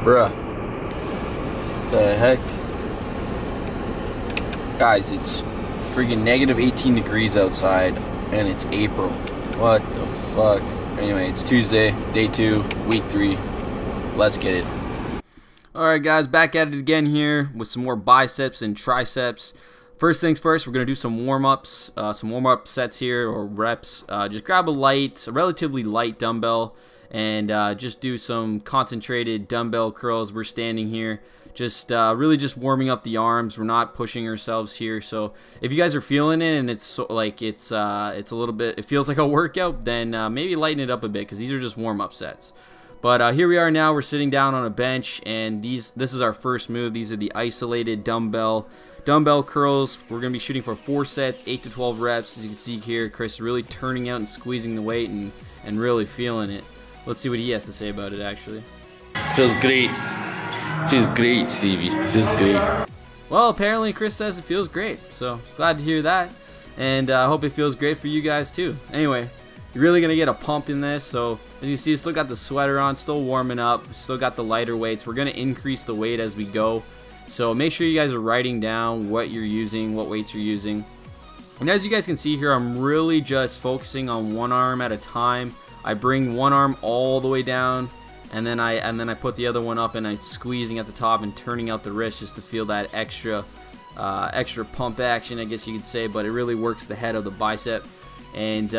Bruh. The heck? Guys, it's freaking negative 18 degrees outside and it's April. What the fuck? Anyway, it's Tuesday, day 2, week 3. Let's get it. Alright guys, back at it again here with some more biceps and triceps. First things first, we're going to do some warm-ups, some warm-up sets here, or reps. Just grab a relatively light dumbbell, and just do some concentrated dumbbell curls. We're standing here, just really just warming up the arms. We're not pushing ourselves here. So if you guys are feeling it and it's it's a little bit, it feels like a workout, then maybe lighten it up a bit, because these are just warm-up sets. But here we are now. We're sitting down on a bench, and this is our first move. These are the isolated dumbbell curls. We're going to be shooting for 4 sets, 8 to 12 reps. As you can see here, Chris is really turning out and squeezing the weight and really feeling it. Let's see what he has to say about it, actually. Feels great. Feels great, Stevie. Feels great. Well, apparently Chris says it feels great, so glad to hear that. And I hope it feels great for you guys, too. Anyway, you're really going to get a pump in this. So as you see, still got the sweater on, still warming up, still got the lighter weights. We're going to increase the weight as we go. So make sure you guys are writing down what you're using, what weights you're using. And as you guys can see here, I'm really just focusing on one arm at a time. I bring one arm all the way down, and then I put the other one up, and I'm squeezing at the top and turning out the wrist just to feel that extra pump action, I guess you could say. But it really works the head of the bicep. And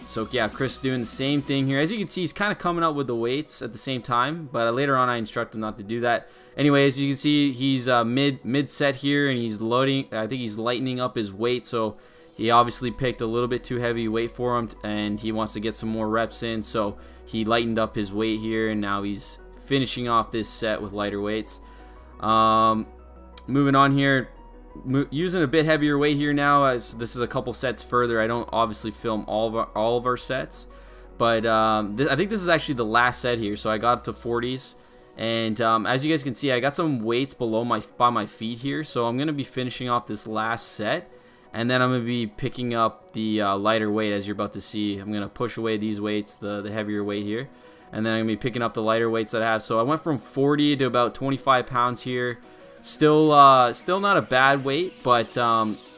so yeah, Chris doing the same thing here. As you can see, he's kind of coming up with the weights at the same time, but later on I instruct him not to do that. Anyway, as you can see, he's mid set here, and he's loading. I think he's lightening up his weight, so he obviously picked a little bit too heavy weight for him, and he wants to get some more reps in, so he lightened up his weight here, and now he's finishing off this set with lighter weights. Moving on here, using a bit heavier weight here now, as this is a couple sets further. I don't obviously film all of our sets, but I think this is actually the last set here, so I got up to 40s. And as you guys can see, I got some weights below by my feet here, so I'm going to be finishing off this last set. And then I'm going to be picking up the lighter weight, as you're about to see. I'm going to push away these weights, the heavier weight here. And then I'm going to be picking up the lighter weights that I have. So I went from 40 to about 25 pounds here. Still not a bad weight, but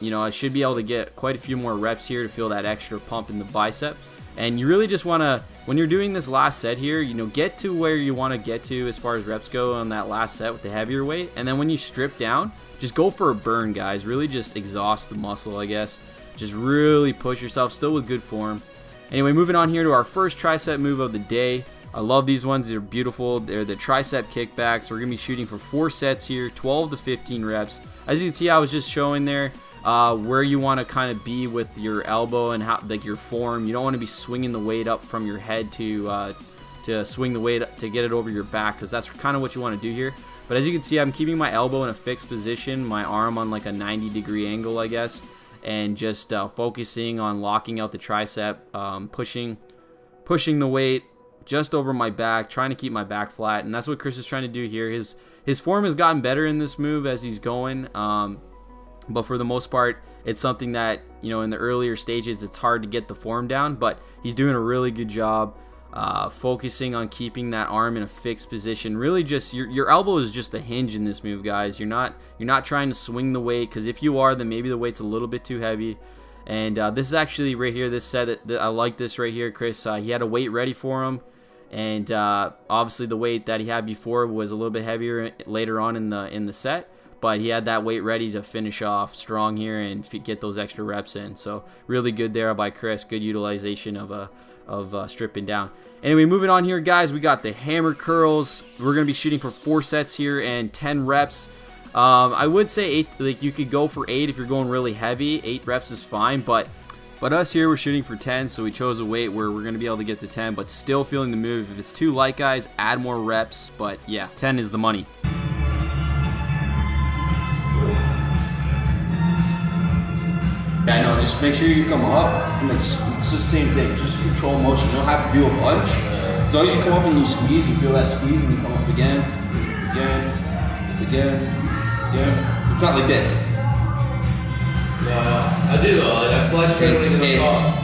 you know, I should be able to get quite a few more reps here to feel that extra pump in the bicep. And you really just want to, when you're doing this last set here, you know, get to where you want to get to as far as reps go on that last set with the heavier weight. And then when you strip down, just go for a burn, guys. Really just exhaust the muscle, I guess. Just really push yourself, still with good form. Anyway, moving on here to our first tricep move of the day. I love these ones. They're beautiful. They're the tricep kickbacks. We're going to be shooting for 4 sets here, 12 to 15 reps. As you can see, I was just showing there where you want to kind of be with your elbow and how, like, your form. You don't want to be swinging the weight up from your head to swing the weight to get it over your back, because that's kind of what you want to do here. But as you can see, I'm keeping my elbow in a fixed position, my arm on like a 90-degree angle, I guess, and just focusing on locking out the tricep, pushing the weight just over my back, trying to keep my back flat. And that's what Chris is trying to do here. His form has gotten better in this move as he's going, but for the most part, it's something that, you know, in the earlier stages, it's hard to get the form down, but he's doing a really good job focusing on keeping that arm in a fixed position. Really just your elbow is just the hinge in this move, guys. You're not trying to swing the weight, because if you are, then maybe the weight's a little bit too heavy. And this is actually right here, this set that I like this right here. Chris, he had a weight ready for him, and obviously the weight that he had before was a little bit heavier later on in the set, but he had that weight ready to finish off strong here and get those extra reps in. So really good there by Chris. Good utilization of stripping down. Anyway, moving on here, guys, we got the hammer curls. We're going to be shooting for 4 sets here and 10 reps. I would say 8, like you could go for 8 if you're going really heavy. 8 reps is fine, but us here, we're shooting for 10, so we chose a weight where we're going to be able to get to 10, but still feeling the move. If it's too light, guys, add more reps, but yeah, 10 is the money. Yeah, I know, just make sure you come up, and it's the same thing, just control motion. You don't have to do a bunch. As long as you come up and you squeeze, you feel that squeeze, and you come up again. It's not like this. Yeah, I do though. I flex It's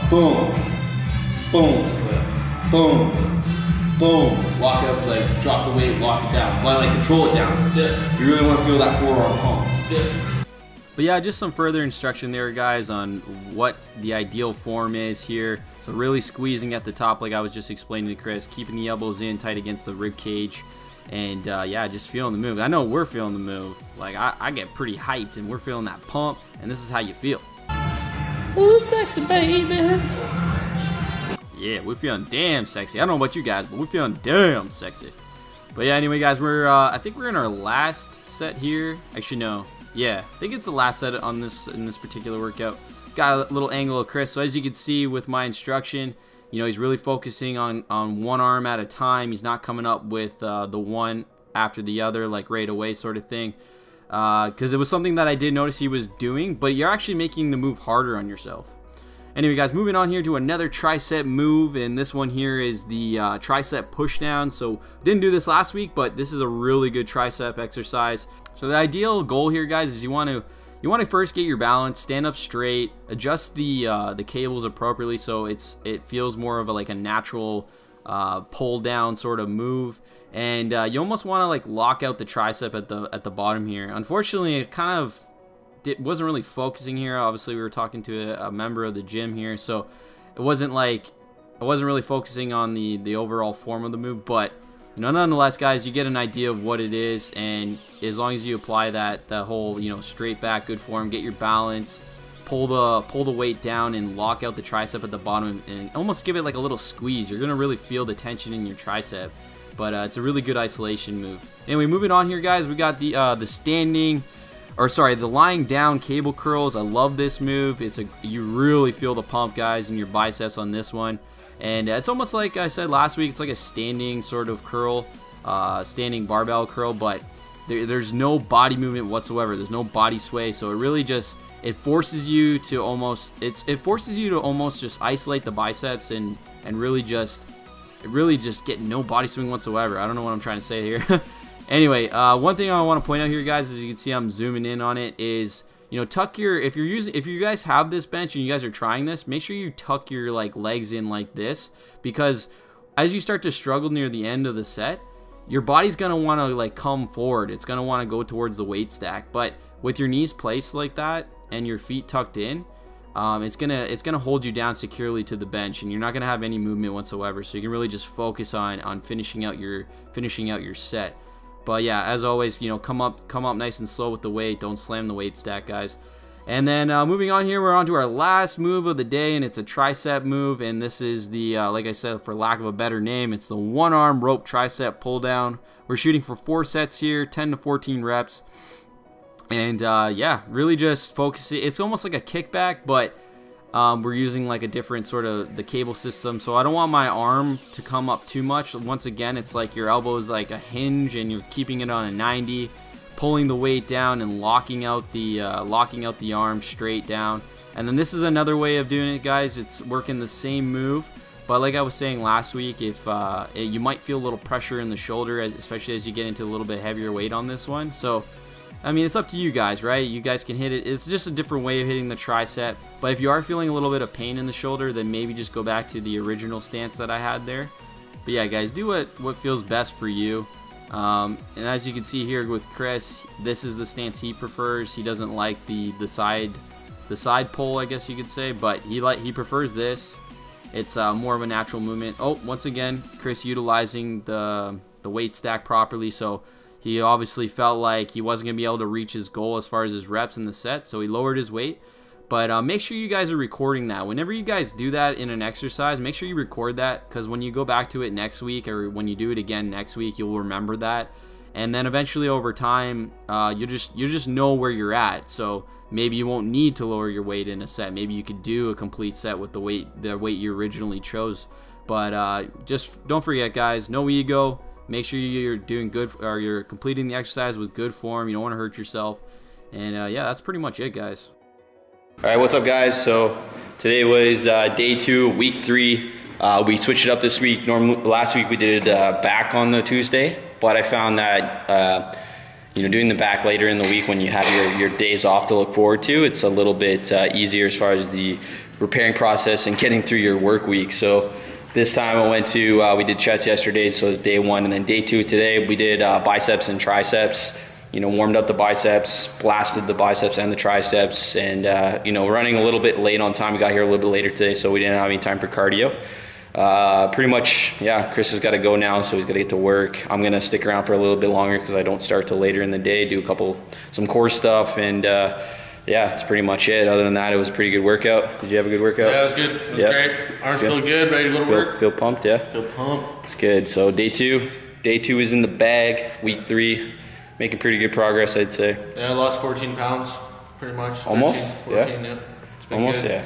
boom, boom, boom, boom, lock it up, like drop the weight, lock it down, like control it down. Yeah. You really want to feel that forearm pump. Yeah. But yeah, just some further instruction there, guys, on what the ideal form is here. So really squeezing at the top, like I was just explaining to Chris, keeping the elbows in tight against the rib cage, and yeah, just feeling the move. I know we're feeling the move. Like I get pretty hyped, and we're feeling that pump, and this is how you feel. Ooh, sexy baby. Yeah, we're feeling damn sexy. I don't know about you guys, but we're feeling damn sexy. But yeah, anyway, guys, we're I think we're in our last set here. Actually, no. Yeah, I think it's the last set on this in this particular workout. Got a little angle of Chris. So as you can see with my instruction, you know, he's really focusing on one arm at a time. He's not coming up with the one after the other, like right away sort of thing. Because it was something that I did notice he was doing, but you're actually making the move harder on yourself. Anyway, guys, moving on here to another tricep move, and this one here is the tricep push down. So didn't do this last week, but this is a really good tricep exercise. So the ideal goal here, guys, is you want to first get your balance, stand up straight, adjust the cables appropriately so it feels more of like a natural pull down sort of move, and you almost want to like lock out the tricep at the bottom here. Unfortunately, it kind of wasn't really focusing here. Obviously, we were talking to a member of the gym here, so it wasn't like I wasn't really focusing on the overall form of the move, but you know, nonetheless, guys, you get an idea of what it is, and as long as you apply the whole, you know, straight back, good form, get your balance, pull the weight down, and lock out the tricep at the bottom, and almost give it like a little squeeze. You're gonna really feel the tension in your tricep, but it's a really good isolation move. Anyway, moving on here, guys, we got the standing. Or sorry, the lying down cable curls. I love this move. You really feel the pump, guys, in your biceps on this one. And it's almost like I said last week, it's like a standing sort of curl, standing barbell curl, but there's no body movement whatsoever. There's no body sway, so it really just forces you to almost just isolate the biceps and really just get no body swing whatsoever. I don't know what I'm trying to say here. Anyway, one thing I want to point out here, guys, as you can see, I'm zooming in on it, is, you know, if you guys have this bench and you guys are trying this, make sure you tuck your like legs in like this, because as you start to struggle near the end of the set, your body's gonna want to like come forward. It's gonna want to go towards the weight stack, but with your knees placed like that and your feet tucked in, it's gonna hold you down securely to the bench, and you're not gonna have any movement whatsoever. So you can really just focus on finishing out your set. But yeah, as always, you know, come up nice and slow with the weight. Don't slam the weight stack, guys. And then moving on here, we're on to our last move of the day, and it's a tricep move. And this is the, like I said, for lack of a better name, it's the one-arm rope tricep pull down. We're shooting for 4 sets here, 10 to 14 reps. And yeah, really just focusing. It's almost like a kickback, but we're using like a different sort of the cable system, so I don't want my arm to come up too much. Once again, it's like your elbow is like a hinge and you're keeping it on a 90, pulling the weight down and locking out the arm straight down. And then this is another way of doing it, guys. It's working the same move, but like I was saying last week, if you might feel a little pressure in the shoulder, especially as you get into a little bit heavier weight on this one. So I mean, it's up to you guys, right? You guys can hit it. It's just a different way of hitting the tricep. But if you are feeling a little bit of pain in the shoulder, then maybe just go back to the original stance that I had there. But yeah, guys, do what feels best for you. And as you can see here with Chris, this is the stance he prefers. He doesn't like the side pull, I guess you could say, but he prefers this. It's more of a natural movement. Oh, once again, Chris utilizing the weight stack properly, so he obviously felt like he wasn't going to be able to reach his goal as far as his reps in the set, so he lowered his weight. But make sure you guys are recording that. Whenever you guys do that in an exercise, make sure you record that, because when you go back to it next week, or when you do it again next week, you'll remember that. And then eventually over time, you just know where you're at. So maybe you won't need to lower your weight in a set. Maybe you could do a complete set with the weight you originally chose. But just don't forget, guys, no ego. Make sure you're doing good, or you're completing the exercise with good form. You don't want to hurt yourself. And yeah, that's pretty much it, guys. All right, what's up, guys? So today was day 2, week 3. We switched it up this week. Last week we did back on the Tuesday, but I found that doing the back later in the week when you have your days off to look forward to, it's a little bit easier as far as the repairing process and getting through your work week. So This time I went to, we did chest yesterday, so it was day 1, and then day 2 today, we did biceps and triceps. You know, warmed up the biceps, blasted the biceps and the triceps, and you know, running a little bit late on time. We got here a little bit later today, so we didn't have any time for cardio. Pretty much, yeah, Chris has got to go now, so he's got to get to work. I'm going to stick around for a little bit longer because I don't start till later in the day, do some core stuff, and yeah, that's pretty much it. Other than that, it was a pretty good workout. Did you have a good workout? Yeah, it was good. It was great. Arms feel good, ready to go to work. Feel pumped, yeah? Feel pumped. It's good. So day 2 is in the bag. Week 3, making pretty good progress, I'd say. Yeah, I lost 14 pounds, pretty much. 13, Almost? 14, yeah. It's been Almost, good. yeah.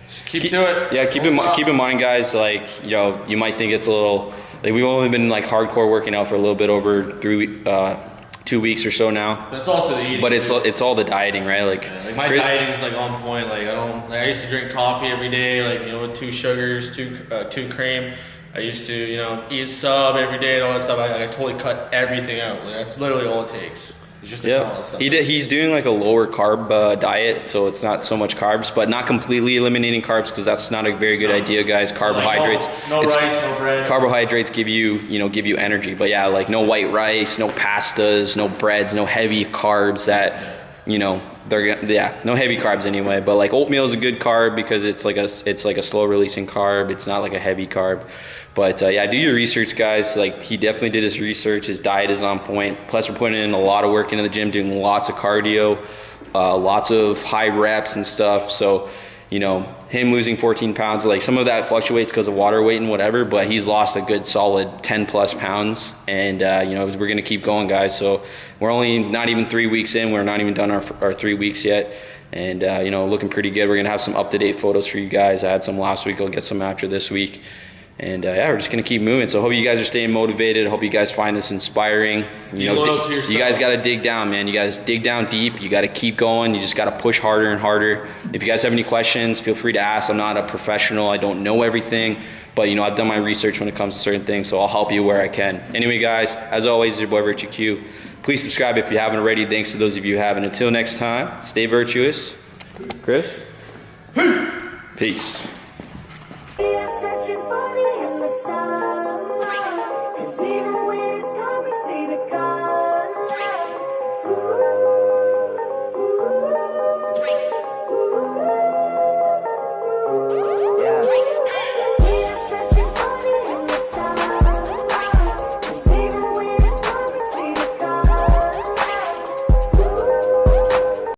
Just keep to it. Yeah, keep in mind, guys, like, you know, you might think it's a little, like, we've only been like hardcore working out for a little bit over 2 weeks or so now. That's also the eating. But it's all the dieting, right? Like, like my dieting is like on point. Like I used to drink coffee every day, like, you know, with 2 sugars, 2 cream. I used to, you know, eat sub every day and all that stuff. I totally cut everything out. Like, that's literally all it takes. It's just to cut all that stuff. He's doing like a lower carb diet, so it's not so much carbs, but not completely eliminating carbs, because that's not a very good idea, guys. Carbohydrates. Like no rice, no bread. Carbohydrates give you energy, but yeah, like no white rice, no pastas, no breads, no heavy carbs that, you know, no heavy carbs anyway. But like oatmeal is a good carb because it's like a slow releasing carb. It's not like a heavy carb. But yeah, do your research, guys. Like, he definitely did his research. His diet is on point. Plus, we're putting in a lot of work into the gym, doing lots of cardio, lots of high reps and stuff. So, you know, him losing 14 pounds, like, some of that fluctuates because of water weight and whatever, but he's lost a good solid 10 plus pounds. And, you know, we're going to keep going, guys. So we're only not even 3 weeks in. We're not even done our 3 weeks yet. And, you know, looking pretty good. We're going to have some up-to-date photos for you guys. I had some last week. I'll get some after this week. And yeah, we're just gonna keep moving. So I hope you guys are staying motivated. I hope you guys find this inspiring. You know, you guys gotta dig down, man. You guys dig down deep. You gotta keep going. You just gotta push harder and harder. If you guys have any questions, feel free to ask. I'm not a professional. I don't know everything, but you know, I've done my research when it comes to certain things, so I'll help you where I can. Anyway, guys, as always, it's your boy Virtue Q. Please subscribe if you haven't already. Thanks to those of you who have. And until next time, stay virtuous. Chris? Peace. Peace.